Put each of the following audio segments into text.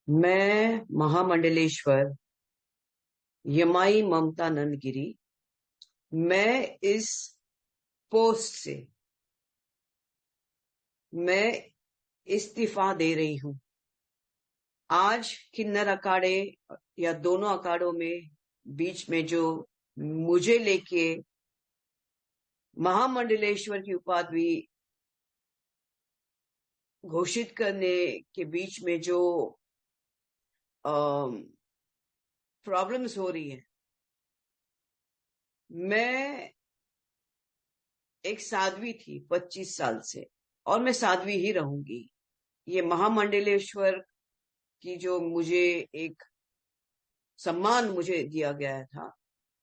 मैं महामंडलेश्वर यमाई ममतानंद गिरी। मैं इस पोस्ट से मैं इस्तीफा दे रही हूं। आज किन्नर अखाड़े या दोनों अखाड़ों में बीच में जो मुझे लेके महामंडलेश्वर की उपाधि घोषित करने के बीच में जो प्रॉब्लम्स हो रही है, मैं एक साध्वी थी 25 साल से और मैं साध्वी ही रहूंगी। ये महामंडलेश्वर की जो मुझे एक सम्मान मुझे दिया गया था,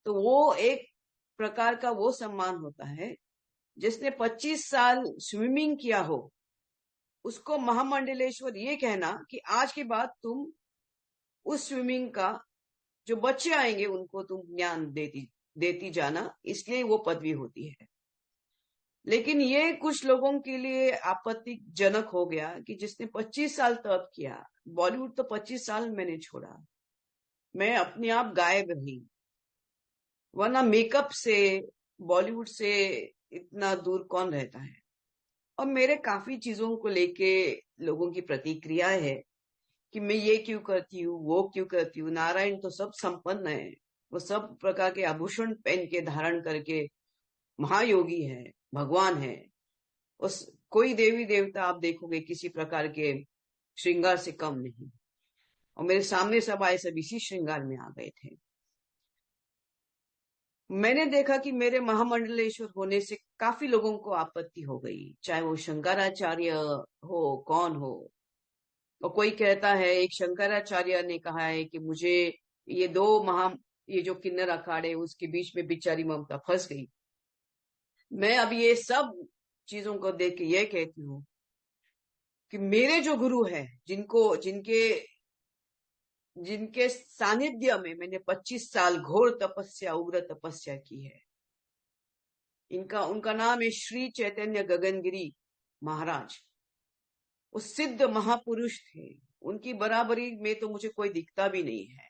तो वो एक प्रकार का वो सम्मान होता है जिसने 25 साल स्विमिंग किया हो, उसको महामंडलेश्वर ये कहना कि आज के बाद तुम उस स्विमिंग का जो बच्चे आएंगे उनको तुम ज्ञान देती देती जाना, इसलिए वो पदवी होती है। लेकिन ये कुछ लोगों के लिए आपत्तिजनक हो गया कि जिसने 25 साल तप किया, बॉलीवुड तो 25 साल मैंने छोड़ा, मैं अपने आप गायब रही, वरना मेकअप से बॉलीवुड से इतना दूर कौन रहता है। और मेरे काफी चीजों को लेके लोगों की प्रतिक्रिया है कि मैं ये क्यों करती हूँ, वो क्यों करती हूँ। नारायण तो सब संपन्न है, वो सब प्रकार के आभूषण पहन के धारण करके महायोगी है, भगवान है। उस कोई देवी देवता आप देखोगे किसी प्रकार के श्रृंगार से कम नहीं, और मेरे सामने सब आए, सब इसी श्रृंगार में आ गए थे। मैंने देखा कि मेरे महामंडलेश्वर होने से काफी लोगों को आपत्ति हो गई, चाहे वो शंकराचार्य हो, कौन हो। और कोई कहता है, एक शंकराचार्य ने कहा है कि मुझे ये ये जो किन्नर अखाड़े उसके बीच में बेचारी ममता फंस गई। मैं अब ये सब चीजों को देख के ये कहती हूँ कि मेरे जो गुरु है, जिनके जिनके सानिध्य में मैंने 25 साल घोर तपस्या, उग्र तपस्या की है, उनका नाम है श्री चैतन्य गगनगिरी महाराज। वो सिद्ध महापुरुष थे, उनकी बराबरी में तो मुझे कोई दिखता भी नहीं है।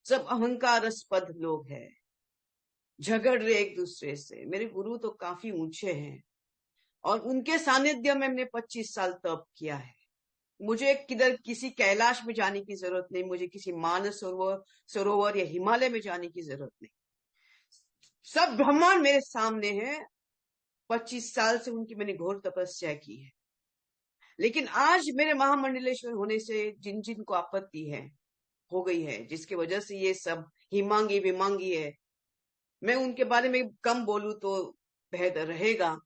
सब अहंकारस्पद लोग हैं, झगड़ रहे एक दूसरे से। मेरे गुरु तो काफी ऊंचे हैं और उनके सानिध्य में मैंने 25 साल तप किया है। मुझे किधर किसी कैलाश में जाने की जरूरत नहीं, मुझे किसी मानस सरोवर या हिमालय में जाने की जरूरत नहीं। सब ब्रह्मांड मेरे सामने है। 25 साल से उनकी मैंने घोर तपस्या की है। लेकिन आज मेरे महामंडलेश्वर होने से जिन जिन को आपत्ति है, हो गई है, जिसकी वजह से ये सब हिमांगी विमांगी है, मैं उनके बारे में कम बोलूं तो बेहतर रहेगा।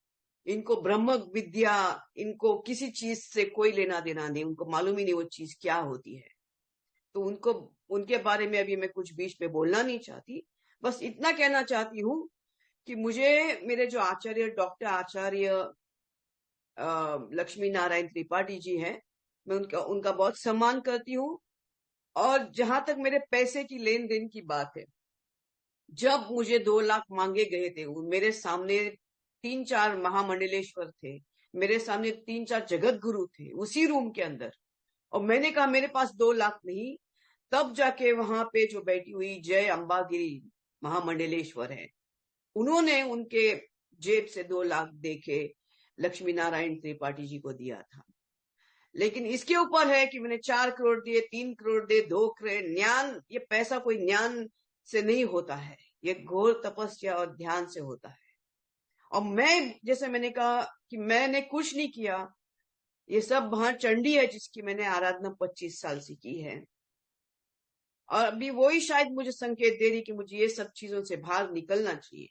इनको ब्रह्म विद्या, इनको किसी चीज से कोई लेना देना नहीं, उनको मालूम ही नहीं वो चीज क्या होती है। तो उनके बारे में अभी मैं कुछ बीच में बोलना नहीं चाहती। बस इतना कहना चाहती हूँ कि मुझे मेरे जो आचार्य, डॉक्टर आचार्य लक्ष्मी नारायण त्रिपाठी जी हैं, मैं उनका बहुत सम्मान करती हूँ। और जहां तक मेरे पैसे की लेन देन की बात है, जब मुझे 2 लाख मांगे गए थे, मेरे सामने 3-4 महामंडलेश्वर थे, मेरे सामने 3-4 जगत गुरु थे उसी रूम के अंदर, और मैंने कहा मेरे पास 2 लाख नहीं। तब जाके वहां पे जो बैठी हुई जय अंबागिरी महामंडलेश्वर है, उन्होंने उनके जेब से 2 लाख देके लक्ष्मी नारायण त्रिपाठी जी को दिया था। लेकिन इसके ऊपर है कि मैंने 4 करोड़ दिए, 3 करोड़ दिए, 2 करोड़। ज्ञान, ये पैसा कोई ज्ञान से नहीं होता है, ये घोर तपस्या और ध्यान से होता है। और मैं, जैसे मैंने कहा कि मैंने कुछ नहीं किया, ये सब वहां चंडी है जिसकी मैंने आराधना 25 साल से की है। और अभी वही शायद मुझे संकेत दे रही कि मुझे ये सब चीजों से बाहर निकलना चाहिए।